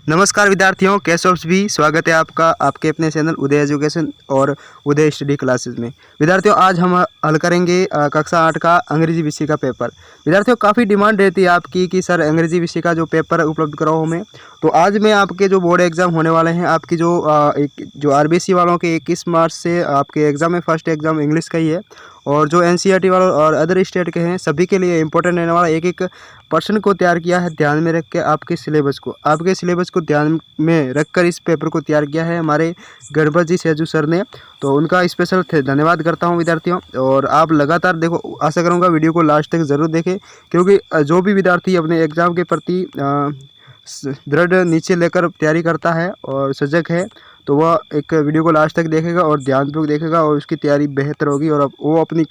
नमस्कार विद्यार्थियों, कैसे हो भी। स्वागत है आपका आपके अपने चैनल उदय एजुकेशन और उदय स्टडी क्लासेस में। विद्यार्थियों, आज हम हल करेंगे कक्षा 8 का अंग्रेजी विषय का पेपर। विद्यार्थियों, काफ़ी डिमांड रहती है आपकी कि सर अंग्रेजी विषय का जो पेपर उपलब्ध कराओ हमें। तो आज मैं आपके जो बोर्ड एग्जाम होने वाले हैं, आपकी जो आरबीसी वालों के 21 मार्च से आपके एग्जाम है। फर्स्ट एग्जाम इंग्लिश का ही है और जो एनसीईआरटी वालों और अदर स्टेट के हैं सभी के लिए इंपॉर्टेंट रहने वाला एक पर्सन को तैयार किया है। ध्यान में रख के आपके सिलेबस को ध्यान में रखकर इस पेपर को तैयार किया है हमारे गणपत जी सेजू सर ने। तो उनका स्पेशल धन्यवाद करता हूं विद्यार्थियों। और आप लगातार देखो, आशा करूंगा वीडियो को लास्ट तक ज़रूर देखें, क्योंकि जो भी विद्यार्थी अपने एग्ज़ाम के प्रति दृढ़ नीचे लेकर तैयारी करता है और सजग है, तो वह एक वीडियो को लास्ट तक देखेगा और ध्यानपूर्वक देखेगा और उसकी तैयारी बेहतर होगी और वो अपनी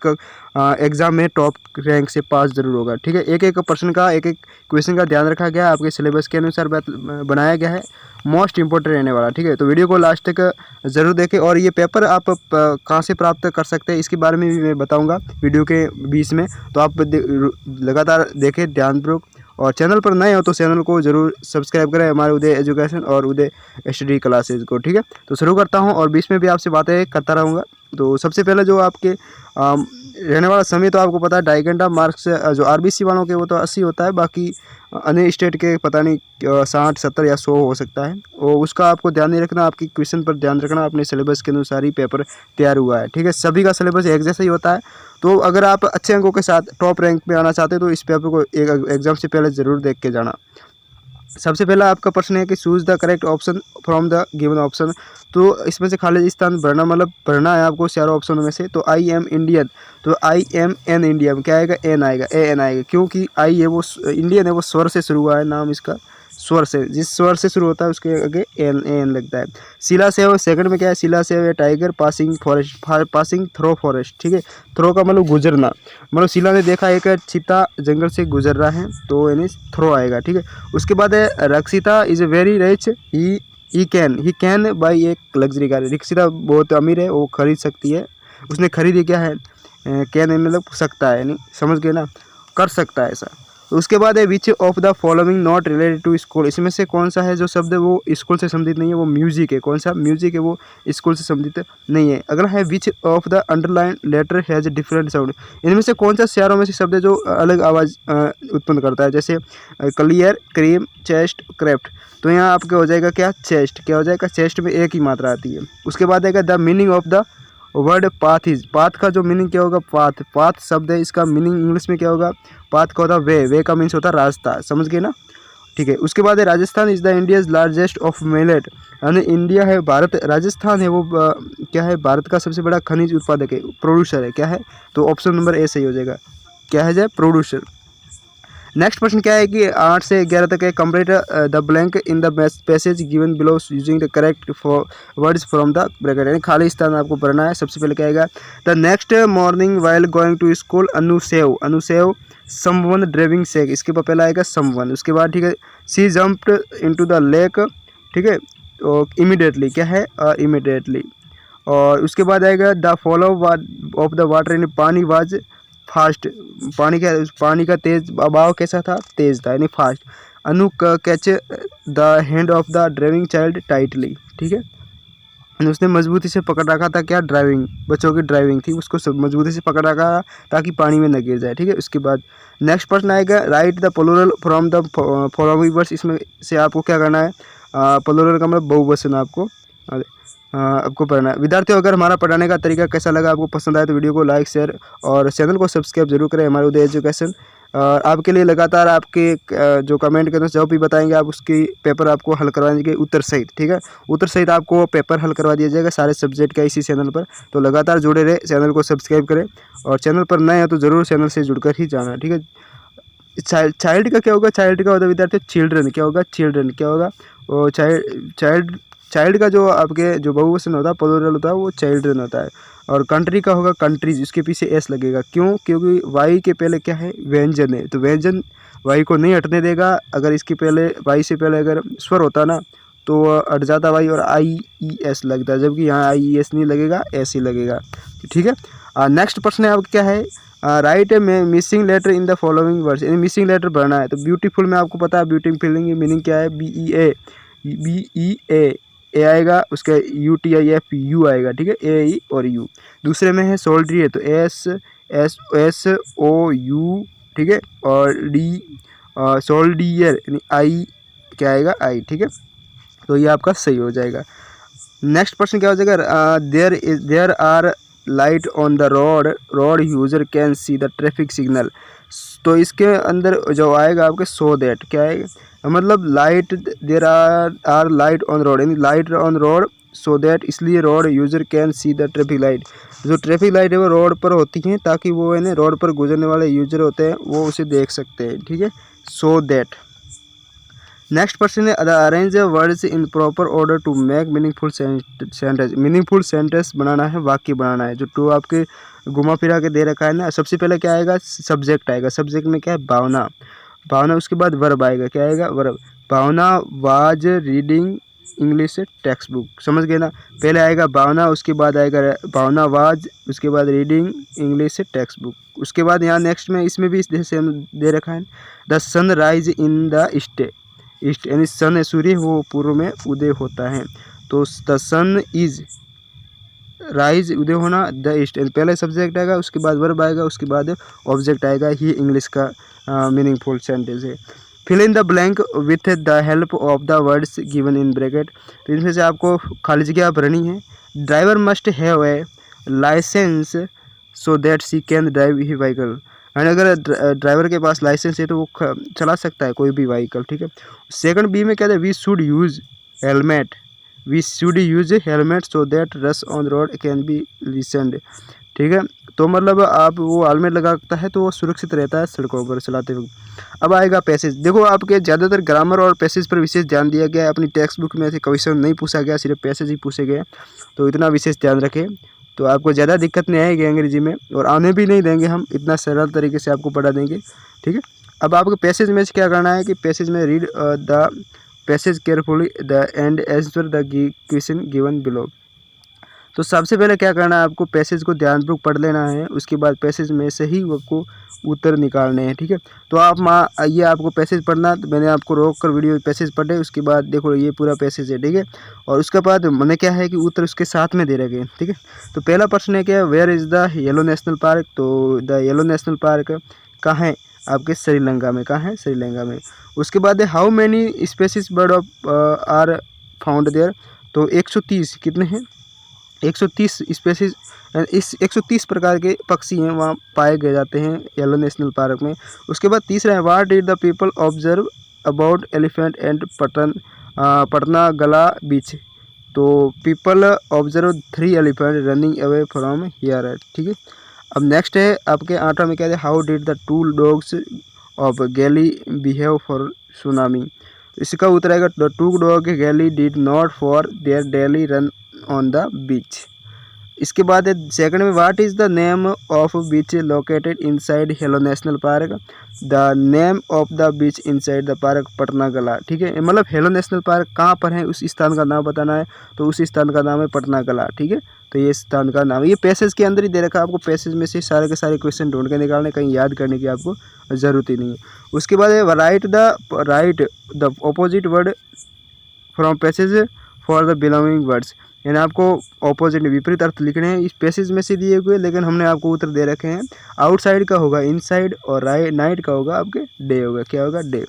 एग्ज़ाम में टॉप रैंक से पास जरूर होगा। ठीक है, एक एक प्रश्न का एक एक क्वेश्चन का ध्यान रखा गया है, आपके सिलेबस के अनुसार बनाया गया है, मोस्ट इंपॉर्टेंट रहने वाला। ठीक है, तो वीडियो को लास्ट तक ज़रूर देखें। और ये पेपर आप कहाँ से प्राप्त कर सकते हैं इसके बारे में भी मैं बताऊँगा वीडियो के बीच में, तो आप लगातार देखें ध्यानपूर्वक। और चैनल पर नए हो तो चैनल को जरूर सब्सक्राइब करें, हमारे उदय एजुकेशन और उदय स्टडी क्लासेस को। ठीक है, तो शुरू करता हूं और बीच में भी आपसे बातें करता रहूँगा। तो सबसे पहले जो आपके रहने वाला समय, तो आपको पता है 2.5 घंटा। मार्क्स जो आरबीसी वालों के वो तो 80 होता है, बाकी अन्य स्टेट के पता नहीं 60, 70 या 100 हो सकता है। और उसका आपको ध्यान नहीं रखना, आपकी क्वेश्चन पर ध्यान रखना, अपने सिलेबस के अनुसार ही पेपर तैयार हुआ है। ठीक है, सभी का सिलेबस एक जैसा ही होता है। तो अगर आप अच्छे अंकों के साथ टॉप रैंक पे आना चाहते हैं तो इस पेपर को एक एग्जाम से पहले ज़रूर देख के जाना। सबसे पहला आपका प्रश्न है कि choose the correct option from the given option. तो इसमें से खाली स्थान भरना, मतलब भरना है आपको चारों ऑप्शनों में से। तो आई एम इंडियन, तो आई एम एन इंडियन क्या आएगा? एन आएगा, ए एन आएगा, क्योंकि आई है वो इंडियन है, वो स्वर से शुरू हुआ है, नाम इसका स्वर से, जिस स्वर से शुरू होता है उसके आगे एन एन लगता है। शिला सेव सेकंड में क्या है? शिला सेव है tiger passing forest, passing throw forest. ठीक है, थ्रो का मतलब गुजरना, मतलब शिला ने देखा एक चीता जंगल से गुजर रहा है, तो यानी थ्रो आएगा। ठीक है, उसके बाद है रक्षिता is a very rich, he can buy एक लग्जरी कार। रक्षिता बहुत अमीर है, वो खरीद सकती है, उसने खरीदी क्या है? कैन मतलब सकता है, यानी समझ गए ना, कर सकता है ऐसा। तो उसके बाद है which of the following not related to school. इसमें से कौन सा है जो शब्द है वो स्कूल से संबंधित नहीं है? वो म्यूजिक है। कौन सा? म्यूजिक है, वो स्कूल से संबंधित नहीं है। अगला है which of the underline letter has different sound. इनमें से कौन सा चारों में से शब्द है जो अलग आवाज़ उत्पन्न करता है? जैसे क्लियर, क्रीम, चेस्ट, क्रेफ्ट। तो यहाँ आपका हो जाएगा क्या? चेस्ट। क्या हो जाएगा? चेस्ट में एक ही मात्रा आती है। उसके बाद आएगा the meaning of the word path is. Path का जो मीनिंग क्या होगा? पाथ, पाथ शब्द है, इसका मीनिंग इंग्लिश में क्या होगा? पाथ का होता है वे, वे का मीन्स होता है रास्ता, समझ गए ना। ठीक है, उसके बाद है Rajasthan is the India's largest of millet. यानी इंडिया है, भारत, राजस्थान है वो क्या है? भारत का सबसे बड़ा खनिज उत्पादक है, प्रोड्यूसर है। क्या है? तो ऑप्शन नंबर ए सही हो जाएगा। क्या है? प्रोड्यूसर। नेक्स्ट प्रश्न क्या है कि 8 से 11 तक है। Complete the blank in the passage given below using the correct words from the bracket, यानी खाली स्थान आपको भरना है। सबसे पहले क्या आएगा? The next morning while going to school अनुसेव समवन ड्राइविंग सेक। इसके बाद पहला आएगा समवन। उसके बाद ठीक है, she jumped into the lake. ठीक है, तो इमीडिएटली क्या है? इमीडिएटली। और उसके बाद आएगा the follow of the water, यानी पानी वाज फास्ट। पानी का तेज बहाव कैसा था? तेज था, यानी fast. Anu catch the hand of the driving child tightly. ठीक है, उसने मजबूती से पकड़ रखा था। क्या? ड्राइविंग, बच्चों की ड्राइविंग थी, उसको मजबूती से पकड़ रखा था ताकि पानी में न गिर जाए। ठीक है, उसके बाद नेक्स्ट प्रश्न आएगा write the plural from the following words. इसमें से आपको क्या करना है? प्लूरल का मतलब बहुवचन आपको पढ़ना है। विद्यार्थियों, अगर हमारा पढ़ाने का तरीका कैसा लगा, आपको पसंद आए तो वीडियो को लाइक, शेयर और चैनल को सब्सक्राइब जरूर करें, हमारे उदय एजुकेशन। और आपके लिए लगातार आपके जो कमेंट के अंदर जो भी बताएंगे आप उसकी पेपर आपको हल करवा देंगे उत्तर सहित। ठीक है, उत्तर सहित आपको पेपर हल करवा दिया जाएगा सारे सब्जेक्ट का इसी चैनल पर। तो लगातार जुड़े रहे, चैनल को सब्सक्राइब करें और चैनल पर नए हैं तो ज़रूर चैनल से जुड़कर ही जाना। ठीक है, चाइल्ड का क्या होगा? चाइल्ड का होता है विद्यार्थी चिल्ड्रन। क्या होगा? चिल्ड्रन। क्या होगा? वो चाइल्ड का जो आपके जो बहुवचन होता है, प्लूरल होता है, वो चिल्ड्रन होता है। और कंट्री का होगा कंट्रीज, उसके पीछे एस लगेगा। क्यों? क्योंकि वाई के पहले क्या है? व्यंजन है, तो व्यंजन वाई को नहीं हटने देगा। अगर इसके पहले वाई से पहले अगर स्वर होता ना तो हट जाता वाई और आई ई एस लगता है, जबकि यहाँ आई ई एस नहीं लगेगा, एस ही लगेगा। ठीक है, नेक्स्ट प्रश्न है आपका क्या है? राइट में missing letter in the following words, यानी मिसिंग लेटर भरना है। तो ब्यूटीफुल में आपको पता है ब्यूटीफुल की मीनिंग क्या है? BEA BEA ए आएगा, उसका UTIFU आएगा, ठीक है, AE और U। दूसरे में है सोल्ड्रियर तो SSOU, ठीक है, और D सोल्डियर यानी I क्या आएगा, I, ठीक है, तो ये आपका सही हो जाएगा। नेक्स्ट क्वेश्चन क्या हो जाएगा, there are light on the road user can see the traffic signal. तो इसके अंदर जो आएगा आपके सो दैट क्या आएगा, मतलब light, there are light on road यानी light on road, so that इसलिए road user can see the traffic light. जो ट्रैफिक लाइट है वो रोड पर होती हैं ताकि वो है ना रोड पर गुजरने वाले यूजर होते हैं वो उसे देख सकते हैं, ठीक है, सो दैट। नेक्स्ट क्वेश्चन है, arrange words in proper order to make meaningful sentence. Meaningful sentence बनाना है, वाक्य बनाना है। जो टू आपके घुमा फिरा के दे रखा है ना, सबसे पहले क्या आएगा, सब्जेक्ट आएगा। सब्जेक्ट में क्या है, भावना, भावना, उसके बाद वर्ब आएगा, क्या आएगा, verb. Bhavna was reading English text book, समझ गए ना। पहले आएगा भावना, उसके बाद आएगा भावना वाज, उसके बाद रीडिंग इंग्लिश टेक्स्ट बुक। उसके बाद यहाँ नेक्स्ट में इसमें भी जैसे दे रखा है, the sun rise in the east यानी सन सूर्य वो पूर्व में उदय होता है। तो द सन इज राइज उदय होना, द ईस्ट पहले सब्जेक्ट आएगा, उसके बाद वर्ब आएगा, उसके बाद ऑब्जेक्ट आएगा। ये इंग्लिश का मीनिंगफुल सेंटेंस है। Fill in the blank with the help of the words given in bracket. तो इनमें से आपको खाली जगह भरनी है। Driver must have a license so that she can drive he vehicle. यानी अगर ड्राइवर के पास लाइसेंस है तो वो चला सकता है कोई भी व्हीकल, ठीक है। सेकंड बी में क्या है, we should use helmet, we should use helmet so that rush on road can be listened, ठीक है। तो मतलब आप वो हेलमेट लगाता है तो वो सुरक्षित रहता है सड़कों पर चलाते वक्त। अब आएगा पैसेज। देखो आपके ज़्यादातर ग्रामर और पैसेज पर विशेष ध्यान दिया गया है। अपनी टेक्स्ट बुक में ऐसे क्वेश्चन नहीं पूछा गया, सिर्फ पैसेज ही पूछे गए, तो इतना विशेष ध्यान रखें तो आपको ज़्यादा दिक्कत नहीं आएगी अंग्रेजी में, और आने भी नहीं देंगे हम, इतना सरल तरीके से आपको पढ़ा देंगे, ठीक है। अब आपको पैसेज में क्या करना है कि पैसेज में read the passage carefully the end answer the question given below. तो सबसे पहले क्या करना है, आपको पैसेज को ध्यानपूर्वक पढ़ लेना है, उसके बाद पैसेज में से ही आपको उत्तर निकालने हैं, ठीक है। तो आप ये आपको पैसेज पढ़ना, तो मैंने आपको रोक कर वीडियो पैसेज पढ़े, उसके बाद देखो ये पूरा पैसेज है, ठीक है। और उसके बाद मैंने क्या है कि उत्तर उसके साथ में दे रखे हैं, ठीक है। तो पहला प्रश्न है क्या, where is the yellow national park. तो द येलो नेशनल पार्क कहाँ है, आपके श्रीलंका में। कहाँ है, श्रीलंका में। उसके बाद है how many species bird of are found there. तो 130 कितने हैं, 130 स्पेसीज, इस 130 प्रकार के पक्षी हैं वहाँ पाए गए जाते हैं येलो नेशनल पार्क में। उसके बाद तीसरा है what did the people observe about elephant and Patna गला बीच। तो people observe 3 elephant running away from here, ठीक है। अब नेक्स्ट है आपके 8वां में क्या है, how did the 2 dogs of Galle behave for tsunami. इसका उत्तर आएगा the 2 dog Galle did not for their daily run on the beach. इसके बाद है सेकंड में what is the name of beach located inside yellow national park. The name of the beach inside the park Patanangala, ठीक है। मतलब yellow national park कहाँ पर है, उस स्थान का नाम बताना है, तो उस स्थान का नाम है पटना गला, ठीक है। तो ये स्थान का नाम, ये पैसेज के अंदर ही दे रखा है, आपको पैसेज में से सारे के सारे क्वेश्चन ढूंढ के निकालने, कहीं याद करने की आपको ज़रूरत ही नहीं है। उसके बाद है right the opposite word from passage for the belonging words. यानी आपको ऑपोजिट विपरीत अर्थ लिखने हैं, इस पैसेज में से दिए हुए, लेकिन हमने आपको उत्तर दे रखे हैं। आउटसाइड का होगा इनसाइड, और नाइट का होगा आपके डे होगा, क्या होगा, डे।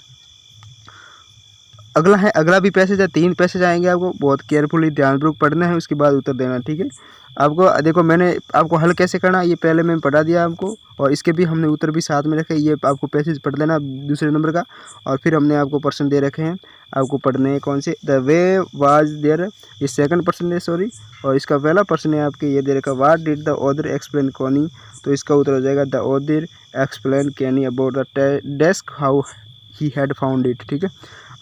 अगला है, अगला भी पैसेज है, 3 पैसेज आएंगे, आपको बहुत केयरफुली ध्यानपूर्वक पढ़ना है, उसके बाद उत्तर देना, ठीक है। आपको देखो मैंने आपको हल कैसे करना है ये पहले मैं पढ़ा दिया आपको, और इसके भी हमने उत्तर भी साथ में रखे। ये आपको पैसेज पढ़ लेना दूसरे नंबर का, और फिर हमने आपको प्रश्न दे रखे हैं, आपको पढ़ने हैं कौन से। द वे वाज देयर, ये सेकंड प्रश्न है, सॉरी। और इसका पहला प्रश्न है आपके ये दे रखा, what did the author explain Connie. तो इसका उत्तर हो जाएगा the author explain Kenny about the desk how he had found it, ठीक है।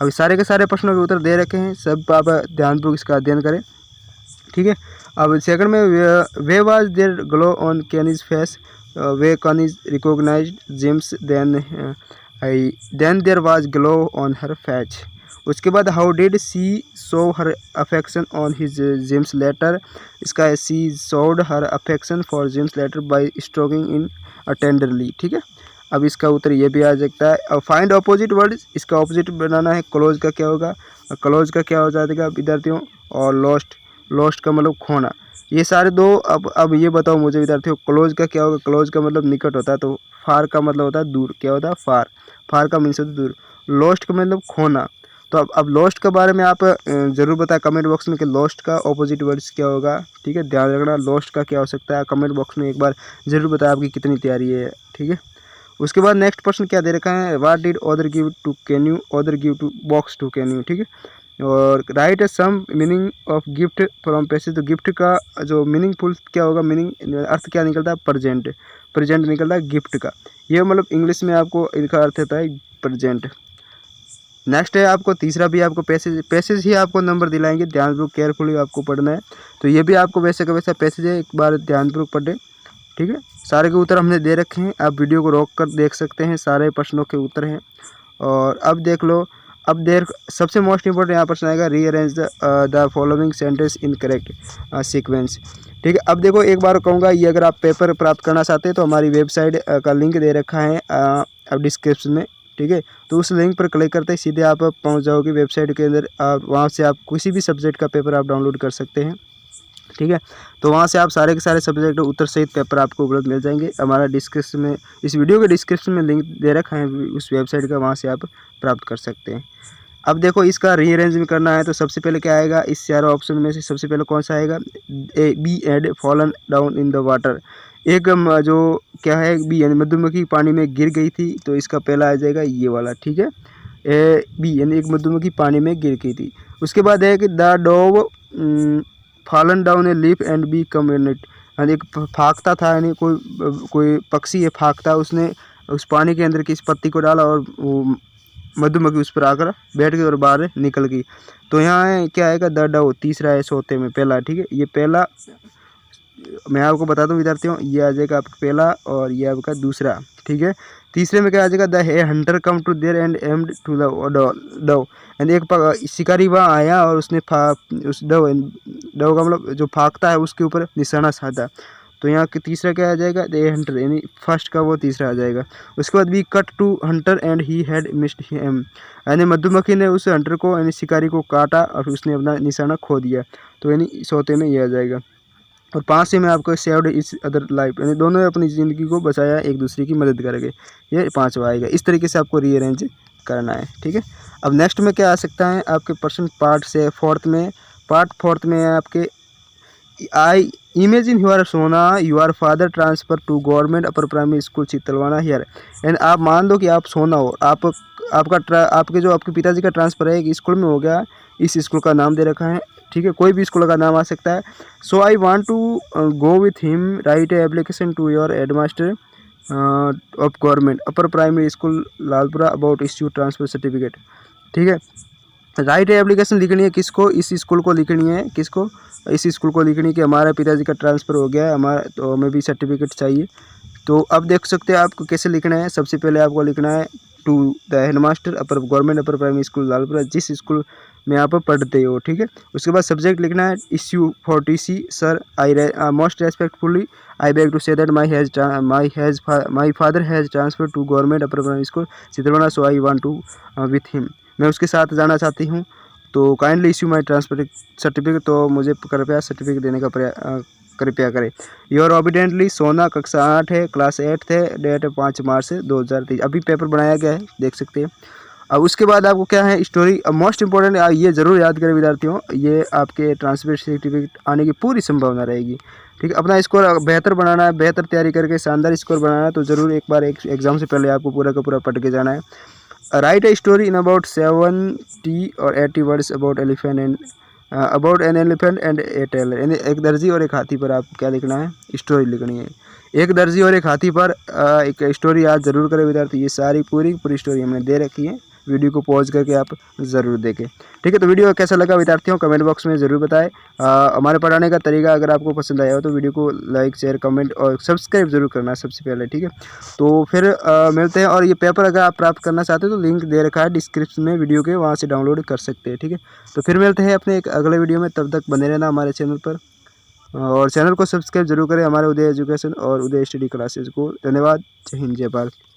अभी सारे के सारे प्रश्नों के उत्तर दे रखे हैं, सब आप ध्यानपूर्वक इसका अध्ययन करें, ठीक है। अब सेकंड में way was there glow on Kenny's face, way Kenny's recognised James then there was glow on her face. उसके बाद how did she show her affection on his James letter. इसका है she showed her affection for James letter by stroking in tenderly, ठीक है। अब इसका उत्तर ये भी आ सकता है। अब फाइंड ऑपोजिट वर्ड, इसका ऑपोजिट बनाना है। क्लोज का क्या होगा, क्लोज का क्या हो जाएगा विद्यार्थियों, और लॉस्ट, लॉस्ट का मतलब खोना। ये सारे दो। अब ये बताओ मुझे विद्यार्थियों, क्लोज का क्या होगा। क्लोज का मतलब निकट होता है, तो फार का मतलब होता है दूर। क्या होता है, फार, फार का मीन्स होता है दूर। लॉस्ट का मतलब खोना। तो अब लॉस्ट के बारे में आप ज़रूर बताएं कमेंट बॉक्स में कि लॉस्ट का ऑपोजिट वर्ड्स क्या होगा। ठीक है, ध्यान रखना लॉस्ट का क्या हो सकता है। कमेंट बॉक्स में एक बार ज़रूर बताएं आपकी कितनी तैयारी है। ठीक है, उसके बाद नेक्स्ट प्रश्न क्या दे रखा है, what did other give to can you, other give to box to can you. ठीक है, और write a some meaning of gift from passage. तो गिफ्ट का जो मीनिंगफुल क्या होगा, मीनिंग अर्थ क्या निकलता है, प्रेजेंट, प्रेजेंट निकलता है गिफ्ट का। ये मतलब इंग्लिश में आपको इनका अर्थ होता है प्रेजेंट। नेक्स्ट है आपको तीसरा भी आपको पैसेज, पैसेज ही आपको नंबर दिलाएंगे, ध्यानपूर्वक केयरफुली आपको पढ़ना है। तो ये भी आपको वैसे का वैसा पैसेज है, एक बार ध्यानपूर्वक पढ़ें। ठीक है, सारे के उत्तर हमने दे रखे हैं, आप वीडियो को रोक कर देख सकते हैं, सारे प्रश्नों के उत्तर हैं। और अब देख लो, अब देख सबसे मोस्ट इंपॉर्टेंट यहाँ प्रश्न आएगा, rearrange the following sentence in correct sequence. ठीक है, अब देखो एक बार कहूँगा, ये अगर आप पेपर प्राप्त करना चाहते हैं तो हमारी वेबसाइट का लिंक दे रखा है अब डिस्क्रिप्शन में। ठीक है, तो उस लिंक पर क्लिक करते ही सीधे आप पहुंच जाओगे वेबसाइट के अंदर। आप वहां से आप किसी भी सब्जेक्ट का पेपर आप डाउनलोड कर सकते हैं। ठीक है, तो वहां से आप सारे के सारे सब्जेक्ट उत्तर सहित पेपर आपको उपलब्ध मिल जाएंगे। हमारा डिस्क्रिप्शन में, इस वीडियो के डिस्क्रिप्शन में लिंक दे रखा है उस वेबसाइट का, वहां से आप प्राप्त कर सकते हैं। अब देखो इसका रीअरेंज में करना है, तो सबसे पहले क्या आएगा, इस चारों ऑप्शन में से सबसे पहले कौन सा आएगा, a bee had fallen down in the water. एक जो क्या है, बी यानी मधुमक्खी पानी में गिर गई थी, तो इसका पहला आ जाएगा ये वाला। ठीक है, ए बी यानी एक मधुमक्खी पानी में गिर गई थी। उसके बाद है कि the dove fallen down a leaf and bee community, यानी एक फाकता था, यानी कोई पक्षी है फाकता, उसने उस पानी के अंदर की इस पत्ती को डाला और वो मधुमक्खी उस पर आकर बैठ गई और बाहर निकल गई। तो यहाँ क्या आएगा, द डव, तीसरा है सोते में पहला। ठीक है, ये पहला मैं आपको बता दूं विद्यार्थियों, ये आ जाएगा आपका पहला और ये आपका दूसरा। ठीक है, तीसरे में क्या आ जाएगा, the a hunter come to there and aimed to the dove, यानी एक शिकारी वहाँ आया और उसने उस डव, डव का मतलब जो फाकता है उसके ऊपर निशाना साधा। तो यहाँ के तीसरा क्या आ जाएगा, द ए हंटर, यानी फर्स्ट का वो तीसरा आ जाएगा। उसके बाद we cut to hunter and he had missed him, यानी मधुमक्खी ने उस हंटर को यानी शिकारी को काटा और उसने अपना निशाना खो दिया। तो यानी चौथे में ये आ जाएगा। और पांचवें में आपको सेव्ड इस अदर लाइफ, यानी दोनों ने अपनी ज़िंदगी को बचाया, एक दूसरे की मदद करके, ये पांचवा आएगा। इस तरीके से आपको रीअरेंज करना है। ठीक है, अब नेक्स्ट में क्या आ सकता है आपके प्रश्न पार्ट से फोर्थ में, पार्ट फोर्थ में आपके I imagine your Sona your father transfer to government upper primary school Chitalwana here, यानी आप मान दो कि आप सोना हो, आपके जो आपके पिताजी का ट्रांसफ़र है एक स्कूल में हो गया, इस स्कूल का नाम दे रखा है। ठीक है, कोई भी स्कूल का नाम आ सकता है। So I want to go with him, write a application to your headmaster of government upper primary school Lalpura about issue transfer certificate. ठीक है, राइट एप्लीकेशन लिखनी है किसको, इस स्कूल को लिखनी है, किसको, इस स्कूल को लिखनी है कि हमारे पिताजी का ट्रांसफ़र हो गया है हमारा, तो हमें भी सर्टिफिकेट चाहिए। तो अब देख सकते हैं आपको कैसे लिखना है। सबसे पहले आपको लिखना है to the headmaster upper government upper primary school Lalpura, जिस स्कूल में आप पढ़ते हो। ठीक है, उसके बाद सब्जेक्ट लिखना है issue for T sir I most respectfully I beg to say that my father has transfer to government upper primary school Chitalwana, so I want to with him, मैं उसके साथ जाना चाहती हूँ, तो kindly issue my transfer certificate, तो मुझे कृपया सर्टिफिकेट देने का कृपया करें। योर ऑबिडेंटली सोना, कक्षा 8 है, क्लास 8 है, डेट 5 मार्च 2023, अभी पेपर बनाया गया है, देख सकते हैं। अब उसके बाद आपको क्या है, स्टोरी मोस्ट इंपॉर्टेंट, ये ज़रूर याद करें विद्यार्थियों, ये आपके ट्रांसफर सर्टिफिकेट आने की पूरी संभावना रहेगी। ठीक है, अपना स्कोर बेहतर बनाना है, बेहतर तैयारी करके शानदार स्कोर बनाना है, तो ज़रूर एक बार एग्जाम से पहले आपको पूरा का पूरा पढ़ के जाना है। Write a story in about 70 और 80 words about elephant and about an elephant and a tailor, यानी एक दर्जी और एक हाथी पर आपको क्या लिखना है, स्टोरी लिखनी है। एक दर्जी और एक हाथी पर एक स्टोरी याद जरूर करें विद्यार्थी, ये सारी पूरी स्टोरी हमने दे रखी है, वीडियो को पॉज करके आप ज़रूर देखें। ठीक है, तो वीडियो कैसा लगा विद्यार्थियों कमेंट बॉक्स में ज़रूर बताएं। हमारे पढ़ाने का तरीका अगर आपको पसंद आया हो तो वीडियो को लाइक शेयर कमेंट और सब्सक्राइब जरूर करना सबसे पहले। ठीक है, तो फिर मिलते हैं। और ये पेपर अगर आप प्राप्त करना चाहते हो तो लिंक दे रखा है डिस्क्रिप्शन में वीडियो के, वहाँ से डाउनलोड कर सकते हैं। ठीक है, तो फिर मिलते हैं अपने एक अगले वीडियो में, तब तक बने रहना हमारे चैनल पर और चैनल को सब्सक्राइब जरूर करें हमारे उदय एजुकेशन और उदय स्टडी क्लासेस को। धन्यवाद, जय हिंद, जय भारत।